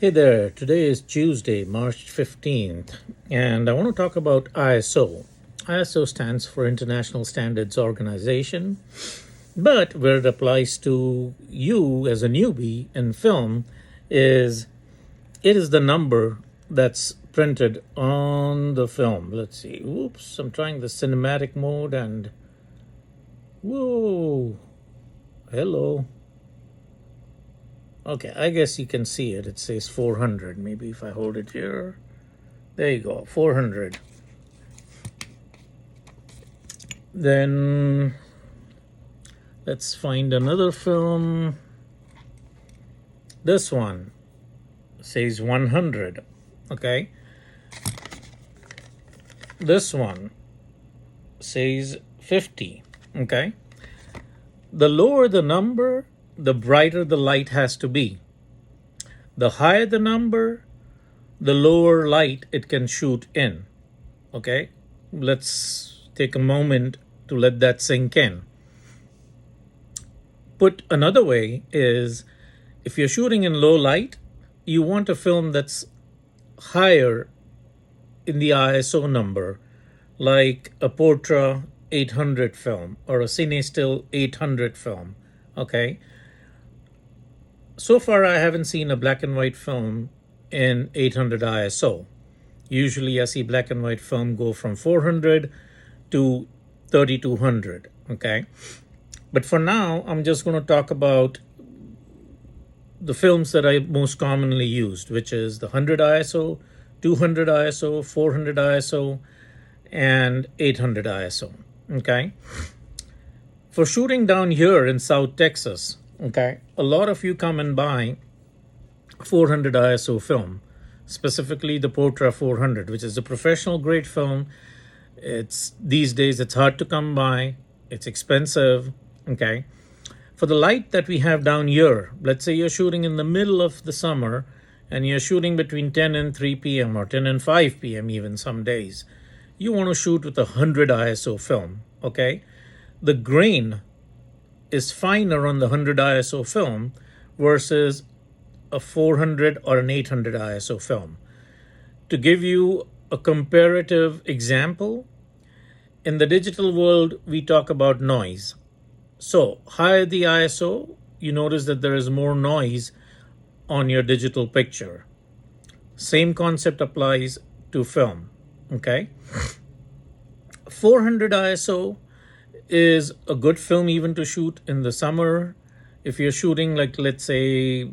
Hey there, today is Tuesday, March 15th, and I want to talk about ISO. ISO stands for International Standards Organization, but where it applies to you as a newbie in film is it is the number that's printed on the film. Let's see. Oops, I'm trying the cinematic mode and whoa, hello. Okay, I guess you can see it. It says 400. Maybe if I hold it here. There you go, 400. Then let's find another film. This one says 100. Okay. This one says 50. Okay. The lower the number, the brighter the light has to be. The higher the number, the lower light it can shoot in. Okay, let's take a moment to let that sink in. Put another way is if you're shooting in low light, you want a film that's higher in the ISO number, like a Portra 800 film or a CineStill 800 film. Okay. So far, I haven't seen a black and white film in 800 ISO. Usually, I see black and white film go from 400 to 3200. Okay. But for now, I'm just going to talk about the films that I most commonly used, which is the 100 ISO, 200 ISO, 400 ISO, and 800 ISO. Okay. For shooting down here in South Texas, okay, a lot of you come and buy 400 ISO film, specifically the Portra 400, which is a professional grade film. It's these days it's hard to come by. It's expensive. Okay. For the light that we have down here, let's say you're shooting in the middle of the summer and you're shooting between 10 and 3 p.m. or 10 and 5 p.m. even some days. You want to shoot with a 100 ISO film, okay? The grain is finer on the 100 ISO film versus a 400 or an 800 ISO film. To give you a comparative example, in the digital world, we talk about noise. So, higher the ISO, you notice that there is more noise on your digital picture. Same concept applies to film, okay? 400 ISO is a good film even to shoot in the summer. If you're shooting, like, let's say,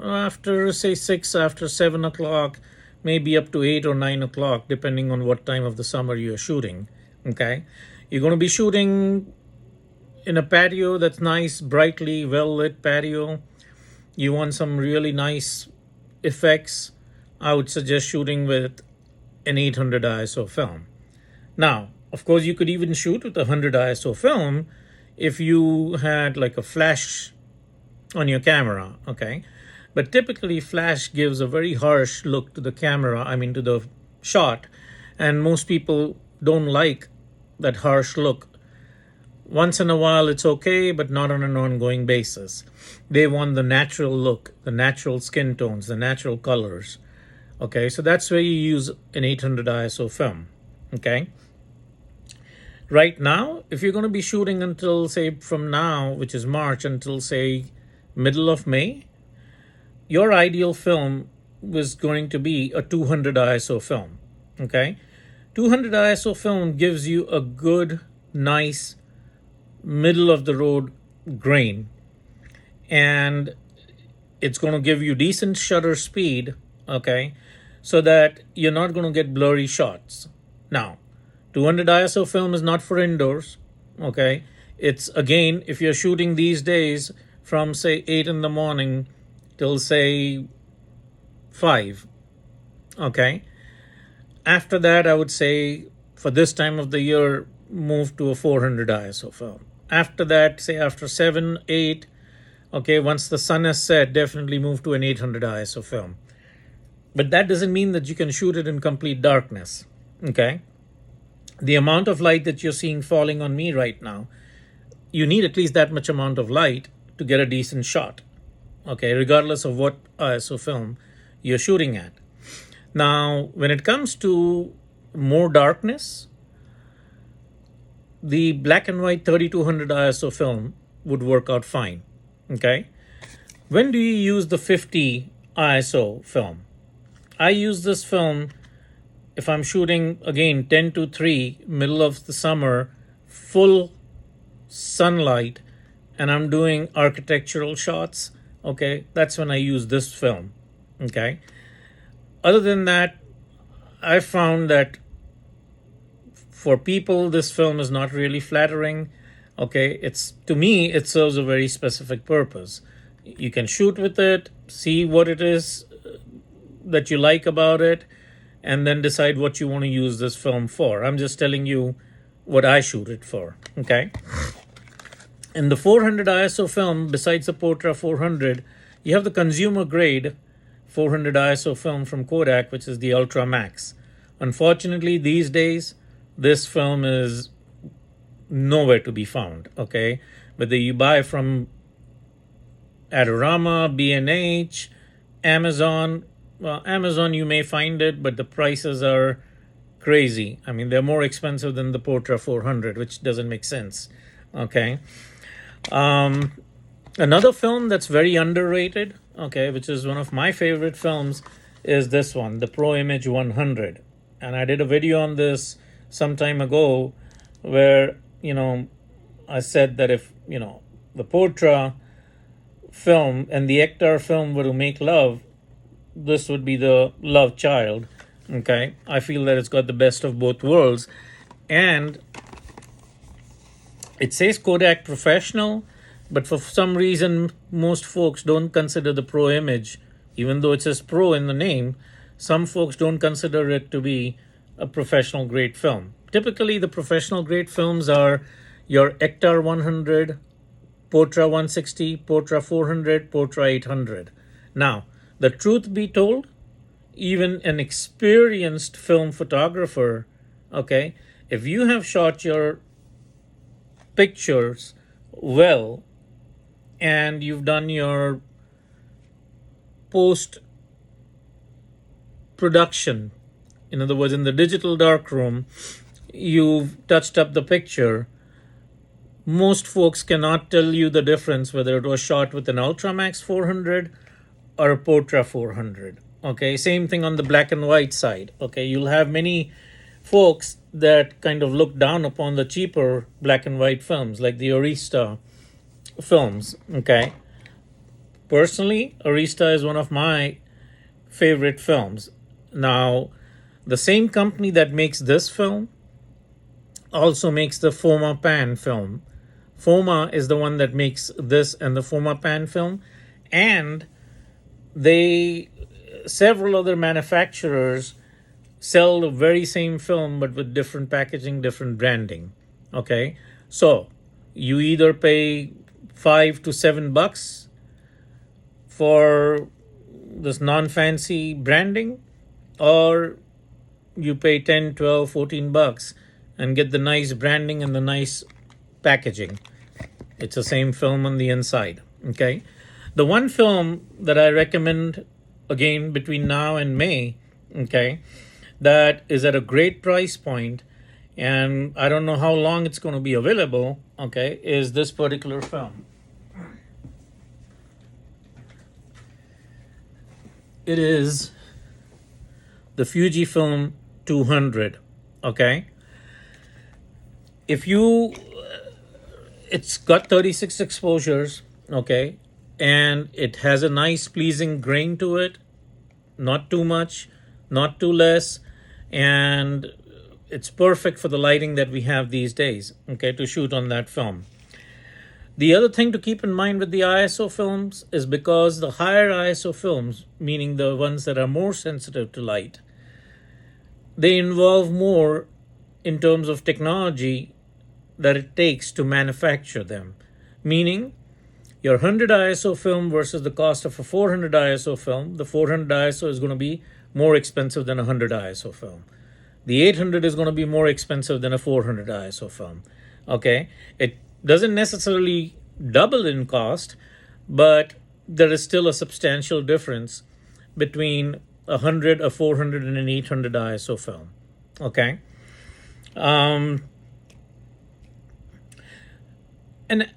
after, say, 6, after 7 o'clock, maybe up to 8 or 9 o'clock, depending on what time of the summer you're shooting, okay? You're going to be shooting in a patio that's nice, brightly well-lit patio. You want some really nice effects, I would suggest shooting with an 800 ISO film. Now, of course, you could even shoot with a 100 ISO film if you had like a flash on your camera, okay? But typically, flash gives a very harsh look to the camera, to the shot, and most people don't like that harsh look. Once in a while, it's okay, but not on an ongoing basis. They want the natural look, the natural skin tones, the natural colors. Okay, so that's where you use an 800 ISO film. Okay. Right now, if you're going to be shooting until, say, from now, which is March, until, say, middle of May, your ideal film was going to be a 200 ISO film. Okay. 200 ISO film gives you a good, nice, middle of the road grain, and it's going to give you decent shutter speed, okay, so that you're not going to get blurry shots. Now, 200 ISO film is not for indoors, okay? It's, again, if you're shooting these days from, say, 8 in the morning till, say, 5, okay? After that, I would say for this time of the year, move to a 400 ISO film. After that, say after 7, 8, okay, once the sun has set, definitely move to an 800 ISO film. But that doesn't mean that you can shoot it in complete darkness, okay? The amount of light that you're seeing falling on me right now, you need at least that much amount of light to get a decent shot, okay, regardless of what ISO film you're shooting at. Now, when it comes to more darkness, the black and white 3200 ISO film would work out fine. Okay. When do you use the 50 ISO film? I use this film if I'm shooting again 10 to 3, middle of the summer, full sunlight, and I'm doing architectural shots. Okay. That's when I use this film. Okay. Other than that, I found that for people, this film is not really flattering. Okay, it's, to me, it serves a very specific purpose. You can shoot with it, see what it is that you like about it, and then decide what you want to use this film for. I'm just telling you what I shoot it for. Okay. In the 400 ISO film, besides the Portra 400, you have the consumer grade 400 ISO film from Kodak, which is the Ultra Max. Unfortunately, these days, this film is nowhere to be found. Okay, whether you buy from Adorama, B&H, Amazon. Well, Amazon you may find it, but the prices are crazy. I mean, they're more expensive than the Portra 400, which doesn't make sense. Okay. Another film that's very underrated, okay, which is one of my favorite films, is this one, the Pro Image 100. And I did a video on this some time ago where, I said that if, the Portra film and the Ektar film were to make love, this would be the love child. Okay. I feel that it's got the best of both worlds. And it says Kodak Professional, but for some reason, most folks don't consider the Pro Image, even though it says Pro in the name. Some folks don't consider it to be a professional grade film. Typically, the professional grade films are your Ektar 100, Portra 160, Portra 400, Portra 800. Now, the truth be told, even an experienced film photographer, okay, if you have shot your pictures well and you've done your post production, in other words, in the digital darkroom, you've touched up the picture, most folks cannot tell you the difference whether it was shot with an Ultramax 400 or a Portra 400. Okay, same thing on the black and white side. Okay, you'll have many folks that kind of look down upon the cheaper black and white films like the Arista films. Okay, personally, Arista is one of my favorite films. Now, the same company that makes this film also makes the Foma Pan film. Foma is the one that makes this and the Foma Pan film, and several other manufacturers sell the very same film but with different packaging, different branding. Okay, so you either pay $5 to $7 for this non-fancy branding, or you pay 10, 12, 14 bucks and get the nice branding and the nice packaging. It's the same film on the inside. Okay, the one film that I recommend, again, between now and May, okay, that is at a great price point, and I don't know how long it's going to be available, okay, is this particular film. It is the Fujifilm 200, okay? It's got 36 exposures, okay? And it has a nice pleasing grain to it, not too much, not too less, and it's perfect for the lighting that we have these days, okay, to shoot on that film. The other thing to keep in mind with the ISO films is because the higher ISO films, meaning the ones that are more sensitive to light, they involve more in terms of technology that it takes to manufacture them. Meaning, your 100 ISO film versus the cost of a 400 ISO film, the 400 ISO is going to be more expensive than a 100 ISO film. The 800 is going to be more expensive than a 400 ISO film. Okay, it doesn't necessarily double in cost, but there is still a substantial difference between a 100, a 400, and an 800 ISO film. Okay. Um, and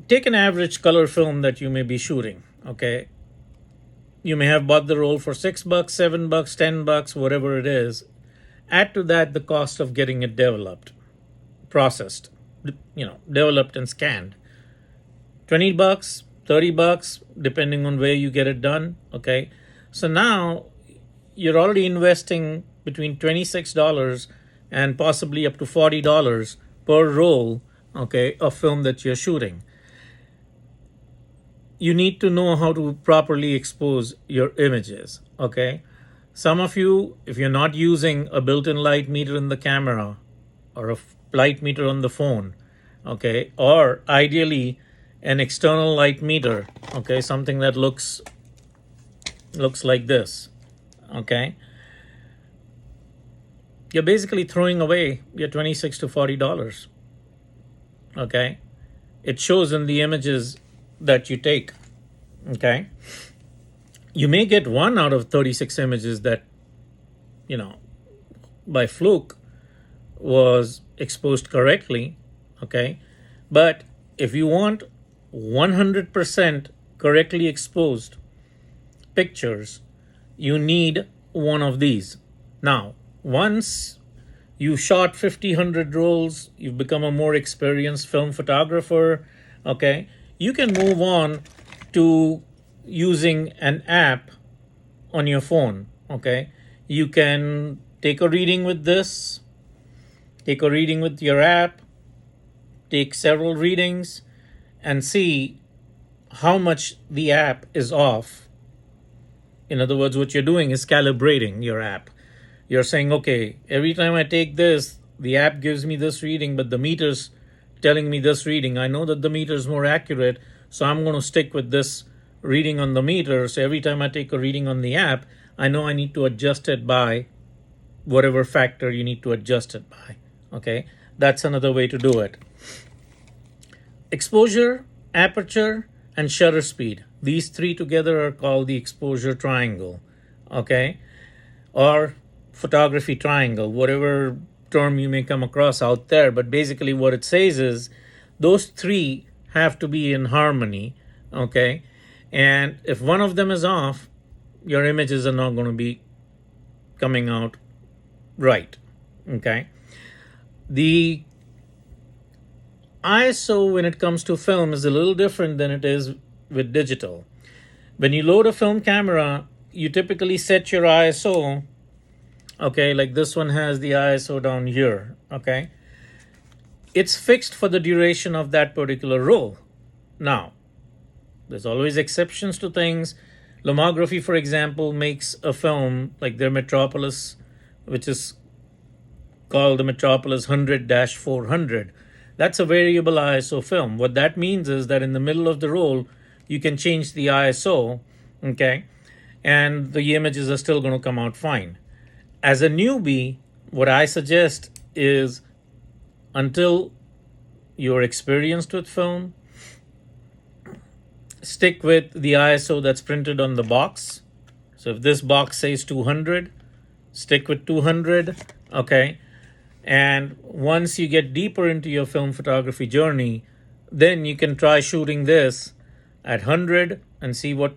take an average color film that you may be shooting. Okay. You may have bought the roll for $6, $7, $10, whatever it is. Add to that the cost of getting it developed, processed, developed and scanned. $20, $30, depending on where you get it done. Okay. So now you're already investing between $26 and possibly up to $40 per roll, okay, of film that you're shooting. You need to know how to properly expose your images, okay? Some of you, if you're not using a built-in light meter in the camera or a light meter on the phone, okay, or ideally an external light meter, okay, something that looks like this, okay, you're basically throwing away your $26 to $40, okay? It shows in the images that you take, okay? You may get one out of 36 images that, by fluke was exposed correctly, okay? But if you want 100% correctly exposed pictures, you need one of these. Now, once you shot 50, 100 rolls, you've become a more experienced film photographer, okay, you can move on to using an app on your phone, okay? You can take a reading with this, take a reading with your app, take several readings, and see how much the app is off. In other words, what you're doing is calibrating your app. You're saying, okay, every time I take this, the app gives me this reading, but the meter's telling me this reading. I know that the meter is more accurate, so I'm going to stick with this reading on the meter. So every time I take a reading on the app, I know I need to adjust it by whatever factor you need to adjust it by. Okay, that's another way to do it. Exposure, aperture, and shutter speed. These three together are called the exposure triangle. Okay, or photography triangle, whatever term you may come across out there. But basically what it says is those three have to be in harmony, okay? And if one of them is off, your images are not going to be coming out right, okay? The ISO when it comes to film is a little different than it is with digital. When you load a film camera, you typically set your ISO, okay, like this one has the ISO down here, okay? It's fixed for the duration of that particular roll. Now, there's always exceptions to things. Lomography, for example, makes a film like their Metropolis, which is called the Metropolis 100-400. That's a variable ISO film. What that means is that in the middle of the roll, you can change the ISO, okay? And the images are still going to come out fine. As a newbie, what I suggest is until you're experienced with film, stick with the ISO that's printed on the box. So if this box says 200, stick with 200, okay? And once you get deeper into your film photography journey, then you can try shooting this at 100 and see what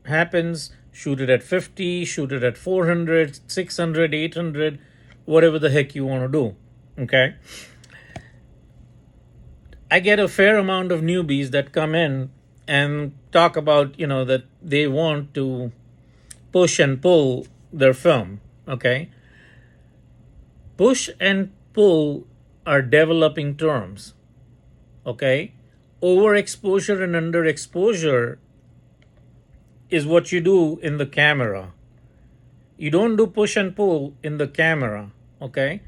happens. Shoot it at 50, shoot it at 400, 600, 800, whatever the heck you want to do, okay? I get a fair amount of newbies that come in and talk about, that they want to push and pull their film, okay? Push and pull are developing terms, okay? Overexposure and underexposure is what you do in the camera. You don't do push and pull in the camera, okay?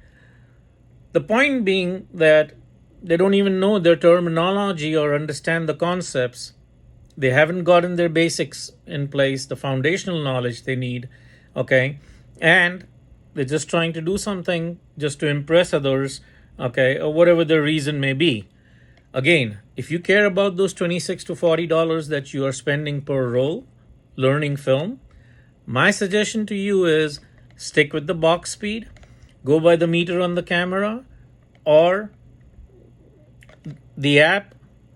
The point being that they don't even know their terminology or understand the concepts. They haven't gotten their basics in place, the foundational knowledge they need, okay? And they're just trying to do something just to impress others, okay, or whatever the reason may be. Again, if you care about those $26 to $40 that you are spending per roll learning film, my suggestion to you is stick with the box speed, go by the meter on the camera, or the app,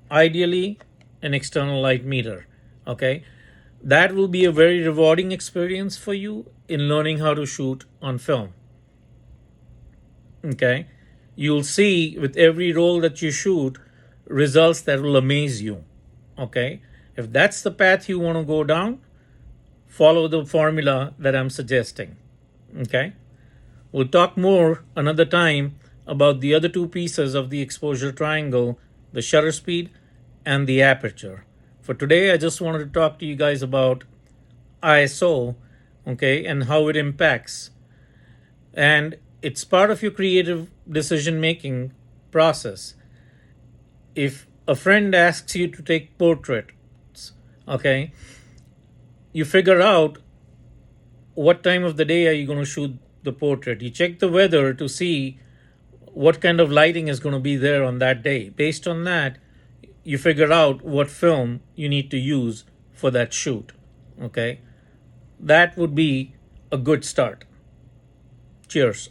ideally an external light meter. Okay, that will be a very rewarding experience for you in learning how to shoot on film. Okay, you'll see with every roll that you shoot results that will amaze you. Okay, if that's the path you want to go down, follow the formula that I'm suggesting. Okay, we'll talk more another time about the other two pieces of the exposure triangle, the shutter speed and the aperture. For today, I just wanted to talk to you guys about ISO, okay, and how it impacts. And it's part of your creative decision making process. If a friend asks you to take portraits, okay, you figure out what time of the day are you going to shoot the portrait. You check the weather to see what kind of lighting is going to be there on that day. Based on that, you figure out what film you need to use for that shoot. Okay, that would be a good start. Cheers.